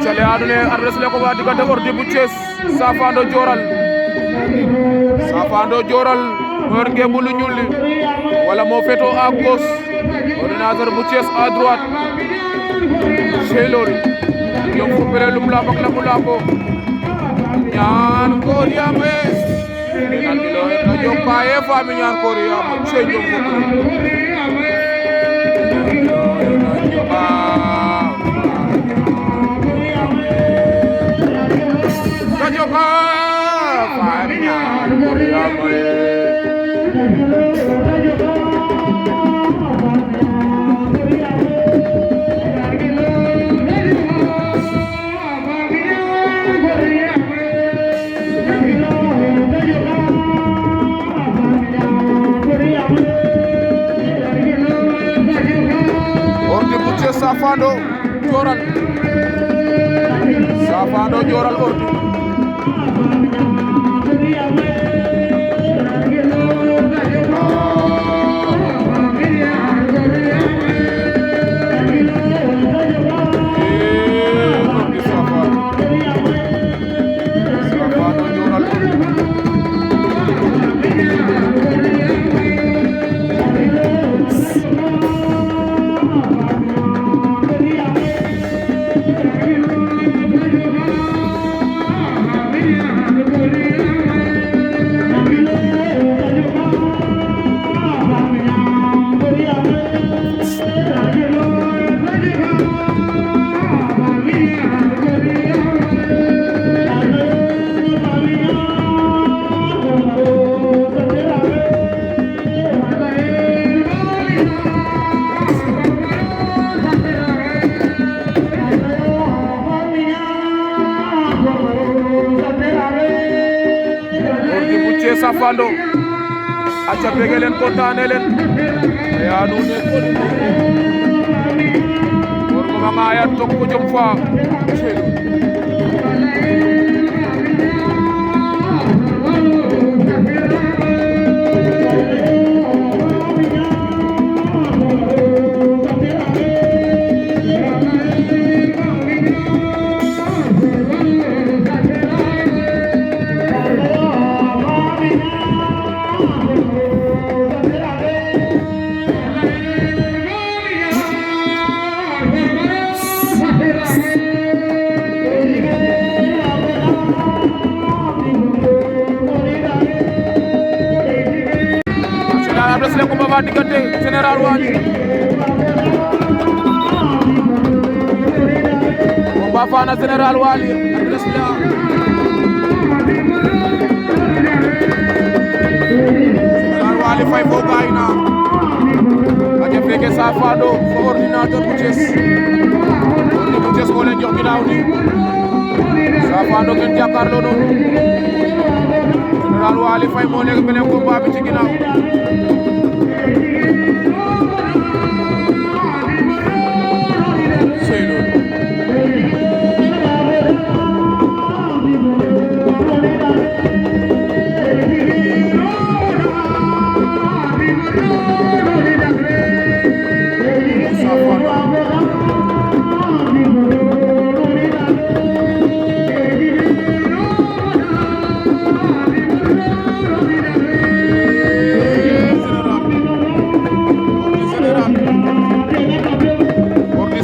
acale adune adresse le ko ba digante Ordi bu Thiès Safando Dioral mor ngembu lu ñuul li wala moo feto à gauche ordinateur bu Thiès à droite c'est loolu ñoom fu pere lum la bak la mu labo ñaan ko yame nan di lo na jopaye fami ñaan ko yame c'est ñoom fu Ordi bu Thiès Safando Dioral Ordi Safando aca bege leen kontaane leen ya nuune war ko ma ngaya tok ko jom fa adresse le combat ba digante Général Waly combat fana Général Waly adresse la Général Waly fay fo gayna aje feke Safando fo ordinateur bu Thiès ko len jox ginaaw ni Safando ngeen jakarlo non Général Waly fay mo nek benen combat bi ci ginaaw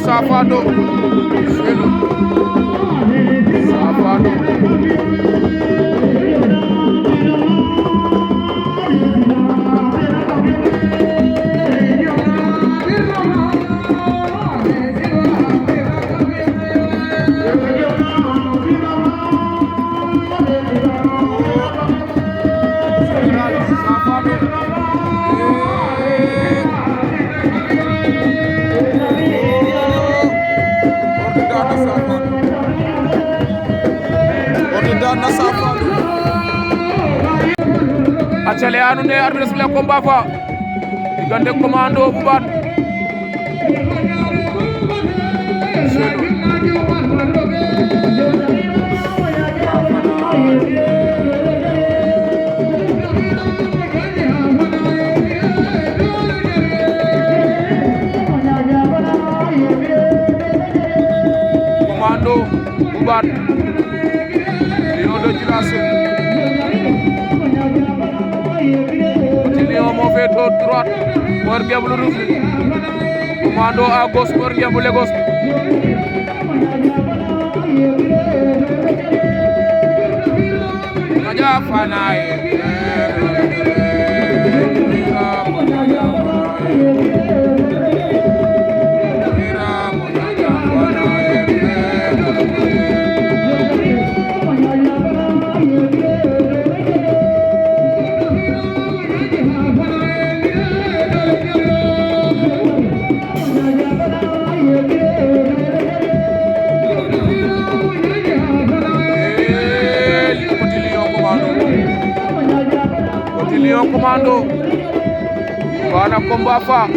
Safando acale anu ne arbitre sifle combat fa digante commando bu ban Commando Boubat Lion de Djilass Petit Lion moo féetoo droite Mor Ngemb lu rouge Commando à gauche Mor Ngemb Lagos Naja Fanaye Lion Commando wana combat fa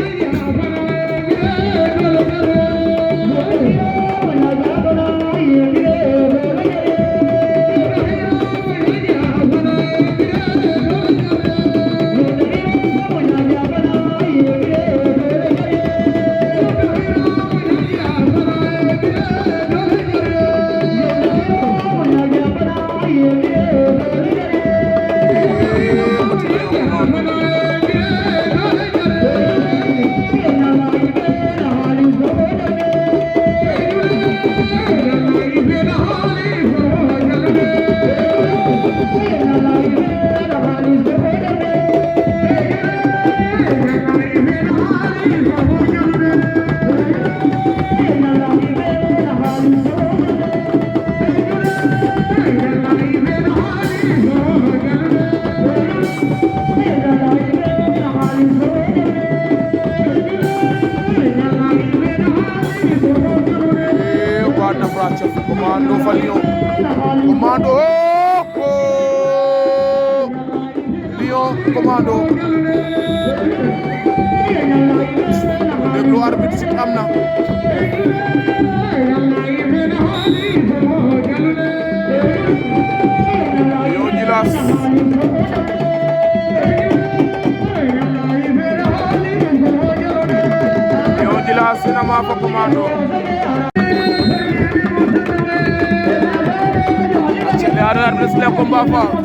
Commando fa Lion Commando Lion Commando déglu arbitre sit am na Lion Djilass Lion Djilass na ma fa Commando le combat fa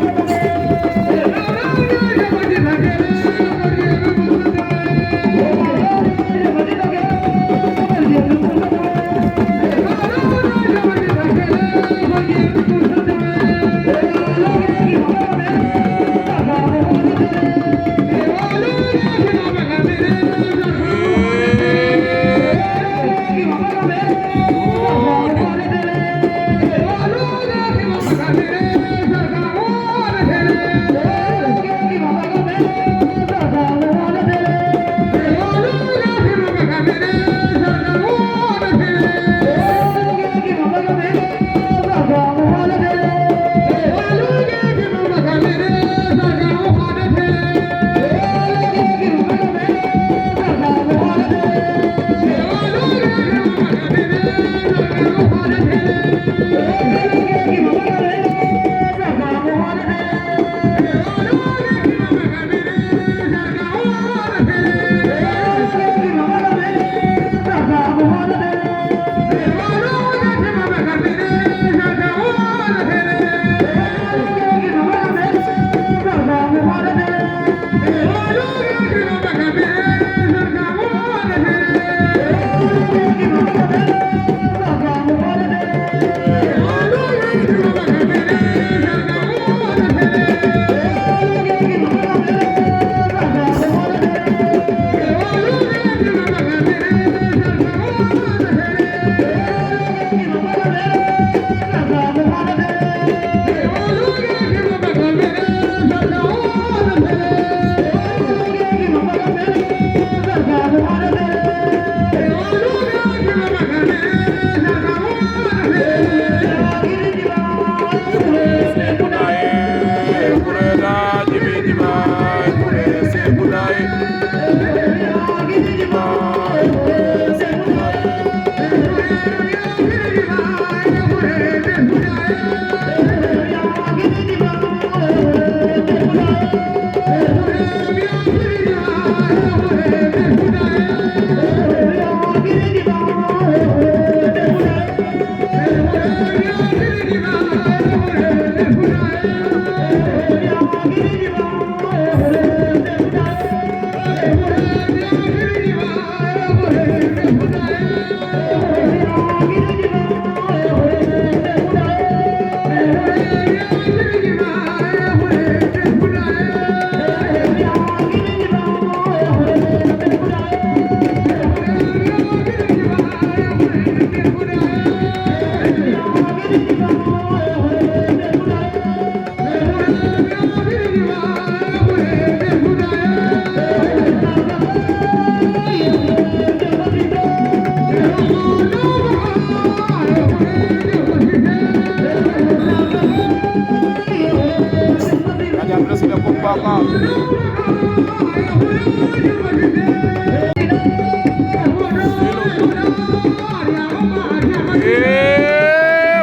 Aja presile combat ka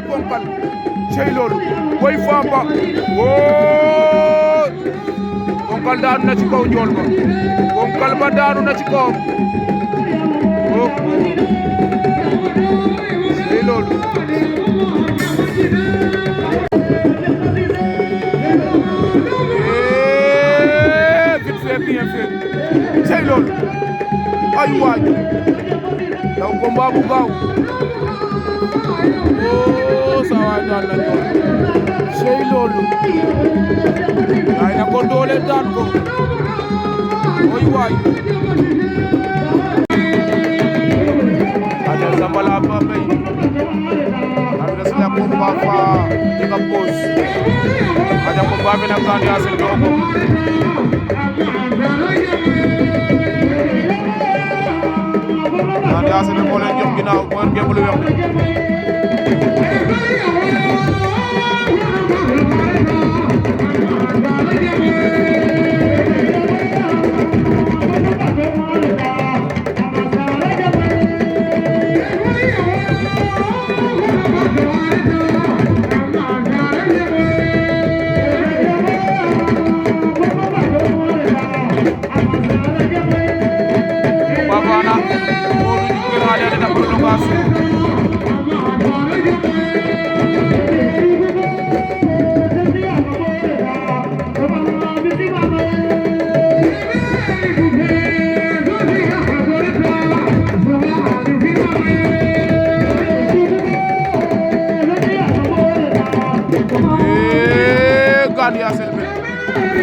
ponkal cey loolu Boy Famba woo ponkal daanu na ci kaw njool ba ponkal ba daanu na ci kawam cey loolu vite fait bien fait cey loolu ay waaj daw combat bu gaaw sawaay daan na ñoom cey loolu ay na ko doole daan ko oy waay Adel Zambala Bambey adres la combat fa jega pause aja combat bi nag Gandi Asel dogo Gandi Asel moo leen jox ginnaaw moo leen gémb lu weex Bavana Modou Diouf ale na prolongation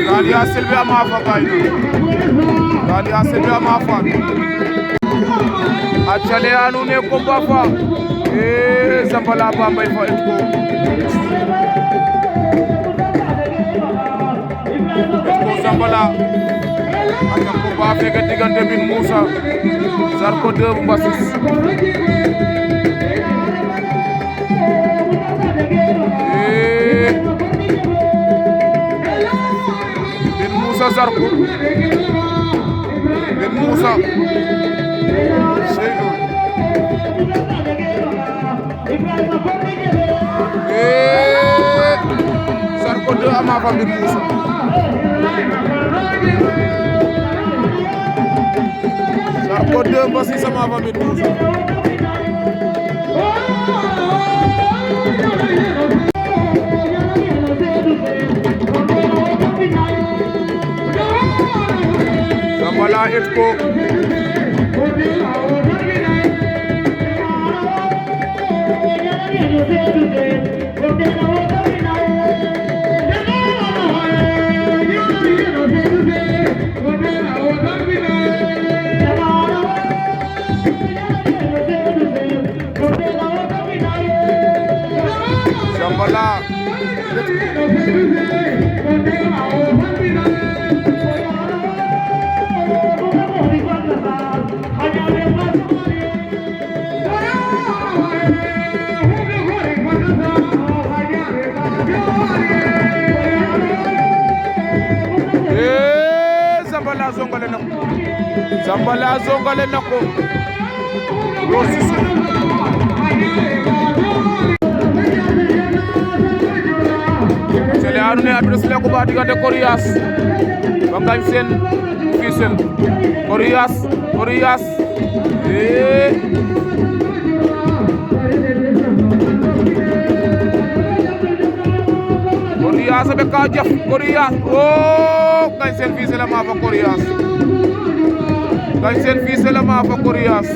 Gandi Asel be ama fa kayna Gandi Asel be ama fa achale anu ne combat fa Zambala Bambey fa etko Zambala aka combat feke digante bin Moussa Zarko 2 bu Mbassis Zarko Ben Moussa Seydou Zarko 2 ama fa Ben Moussa Zarko 2 Mbassis ama fa Ben Moussa Zambala etko Zambala Zambala zongale nako Rosisu Sele anu ne adres le ko ba digante Coriace Bangañ Sène Fissel Coriace Coriace be ka jaf Coriace Ngañ Sène Fissel ma fa Coriace Ngañ Sène Fissel ma fa Coriace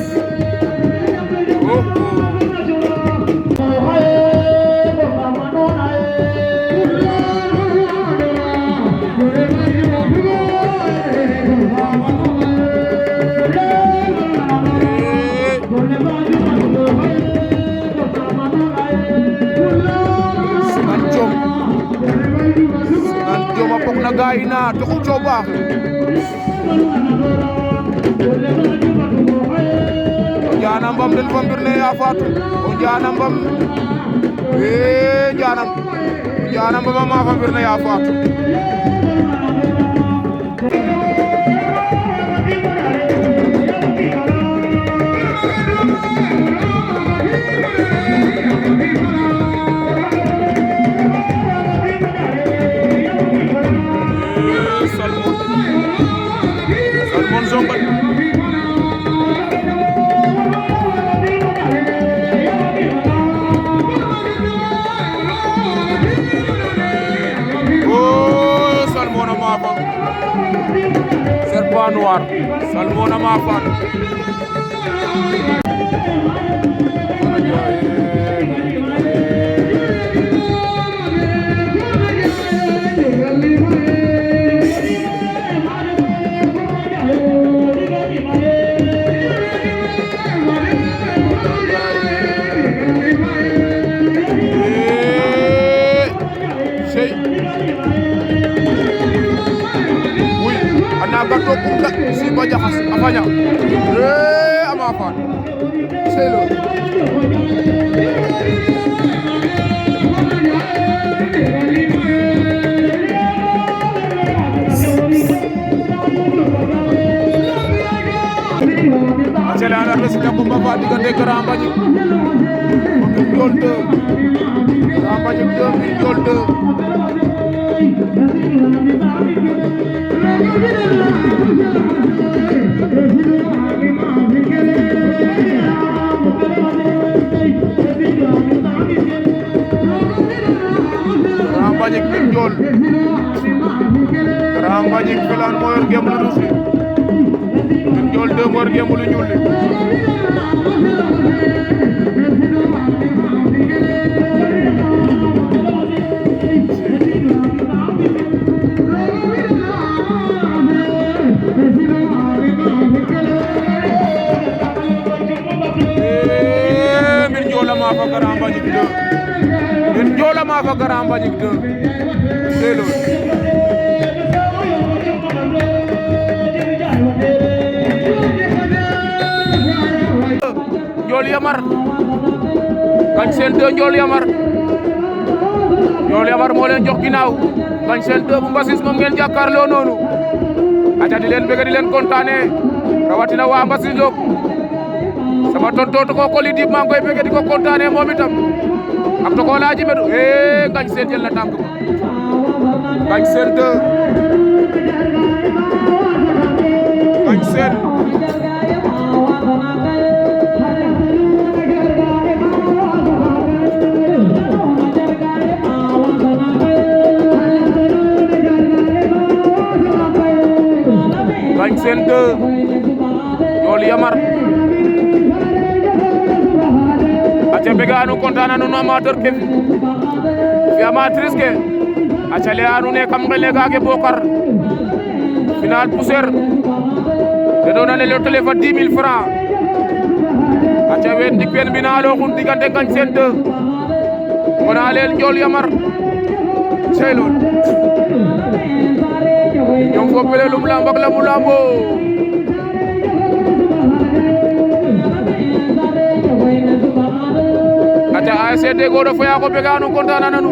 na gaay na to ko coba Njanambam den fambirne ya fatu o Njanambam Njanambam ma fambirne ya fatu Salmon Zongo Salmona Mafa Serpent Noir Salmona Mafa Gato kumda si ba jaxas afanya ama fan c'est lo acela ala resita kumba fa digante Grand Mbagnick Ndiol 2 Grand Mbagnick 2 Ndiol 2 Grand Mbagnick Ndiol Grand Mbagnick felan mo yor gem lu rusi Ndiol 2 mo yor gem lu ñuul Mafa Grand Mbagnick 2 Ndiol Mafa Grand Mbagnick 2 c'est loolu Ndiol Yamar Ngagne Sene 2 Ndiol Yamar moo leen jox ginnaaw Ngagne Sene 2 bu Mbassis moom ngeen jàkkaarloo noonu aca di leen bëgg di leen kontaane rawatina waa Mbassis Lok sama tonton ko li di maa ngi koy bëgg di ko kontaane moom itam ak to ko laaji bedu Ngagne Sene jël na tànk ba Ngagne Sene 2 Ngagne Sene Ngagne Sene 2 Ndiol Yamar aca bega anu kontana nu amateur ke fi amatrice ke aca le anu ne kam ngele ga ke Bokar final poussière de dona le téléphone 10 000 francs aca wen dik pen bina lo xun digante Ngagne Sene 2 mona leel Ndiol Yamar sey lol ñom ko pele lum lamb ak la mu lambo aca ASC Deggo do Faya ko bega anu kontana nanu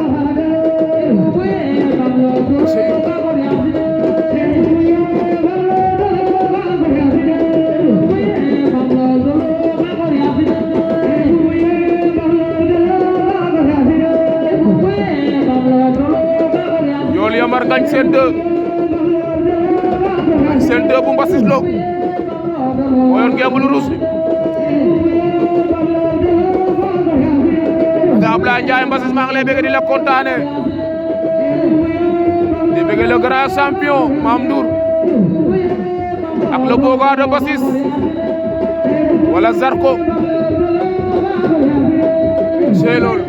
Ndiol Yamar Ngagne Sene 2 Ngagne Sene 2 bu Mbassis Lok moo yor ngemb lu ruus Ablaye Ndiaye Mbassis maa ngi lay bëgg di la kontaane di bëgg le grand champion Mame Ndour ak le Boga de Mbassis wala Zarko c'est loolu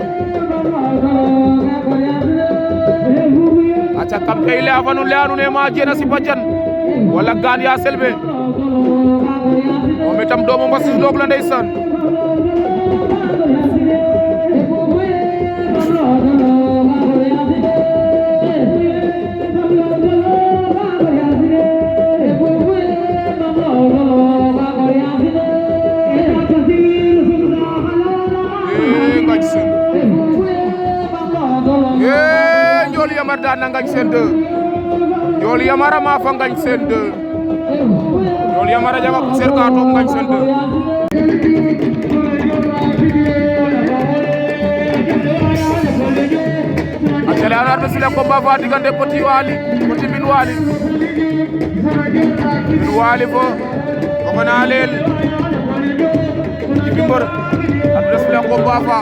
aca kam kay le afanu le anu ne ma jena si bajan wala gaan ya selbe moom itam doomu Mbassis Lok la ndeysaan Yamar daan na Ngagne Sene 2 Ndiol Yamar a maafa Ngagne Sene 2 Ndiol Yamar a jaga poussière ka toog Ngagne Sene 2 a jale anar be sila combat fa diggante Petit Wally Petit Mbine Wally fo oxe na leel Djiby Mbeur at be sila combat fa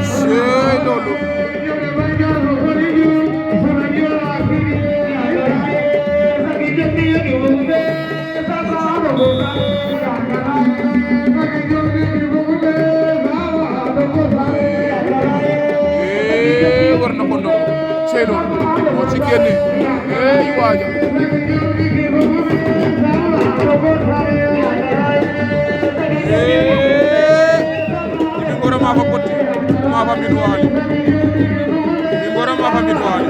c'est lolu war na ko ndongo c'est lolu moo ci génne waaja Djiby Mbeur ma fa Petit ma fa Mbine Wally Djiby Mbeur ma fa Mbine Wally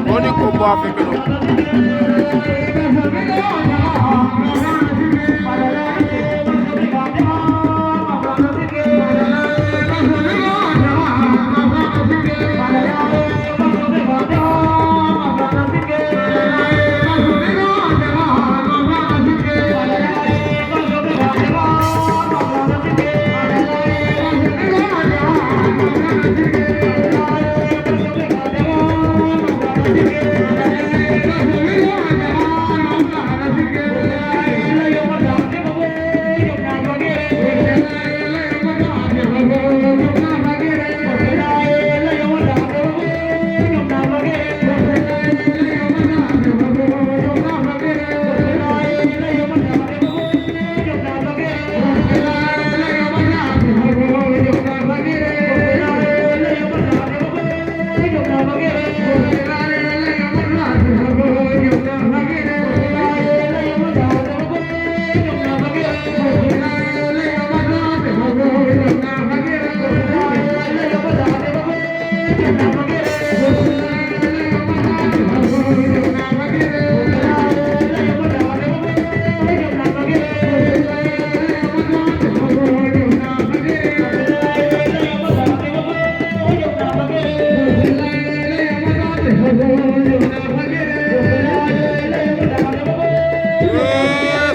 Boni combat feke no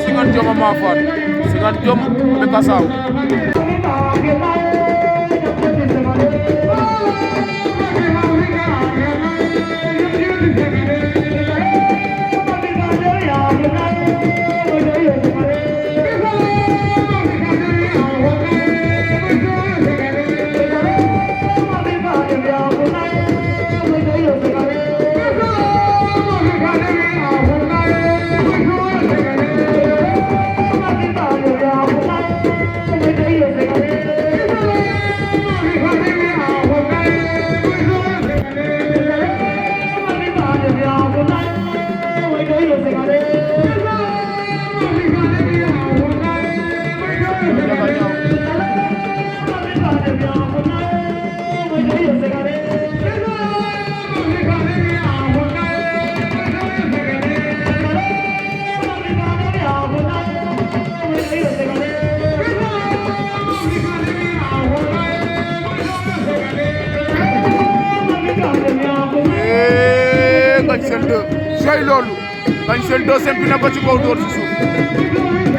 Singan Jom ma faat Singan Jom be kasaw Michel 2 sempi na ko ci kaw door ci suuf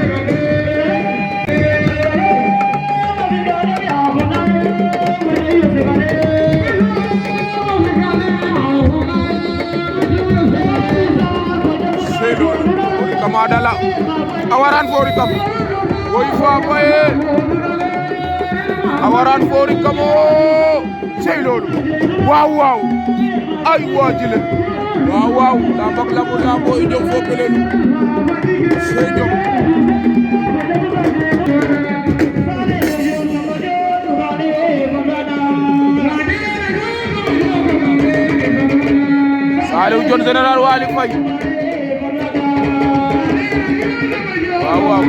Kamadala awaran fori kam woy fa baye awaran fori kam sey lolu waaw waaw ay wajile waaw waaw la bak la mo la boy ñom fo pelen sey ñom Saliou Dione Général Waly Faye waaw waaw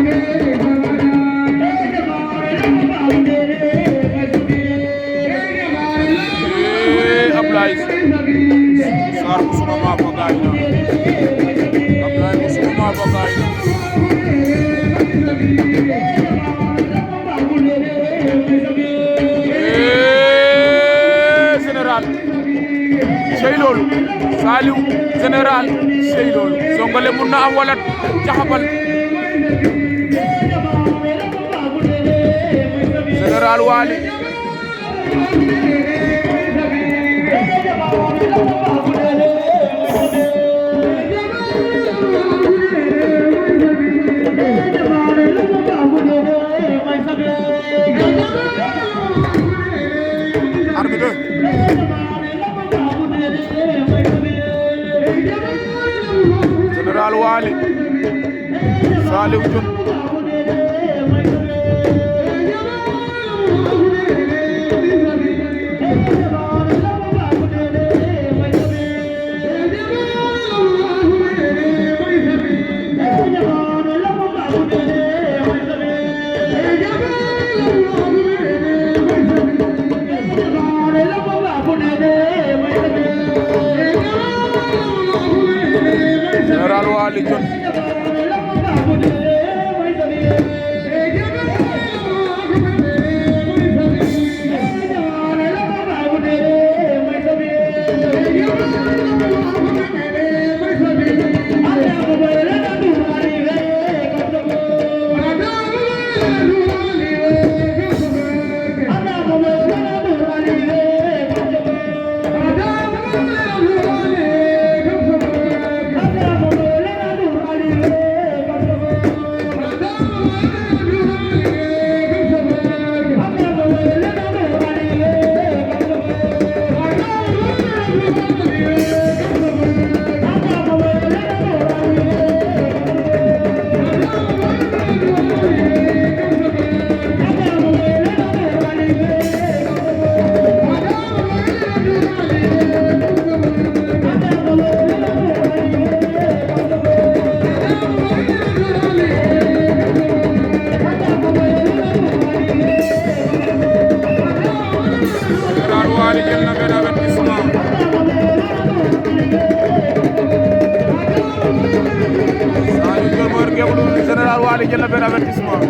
Ablaye Sarr musuma ma fa gaay na Ablaye musuma ma fa gaay na Général sey loolu Saliou Général sey loolu Songole mun na am wala jaxabal Général Waly arbitre Général Waly Saliou Dione Général Waly Dione Général Waly jël na benn avertissement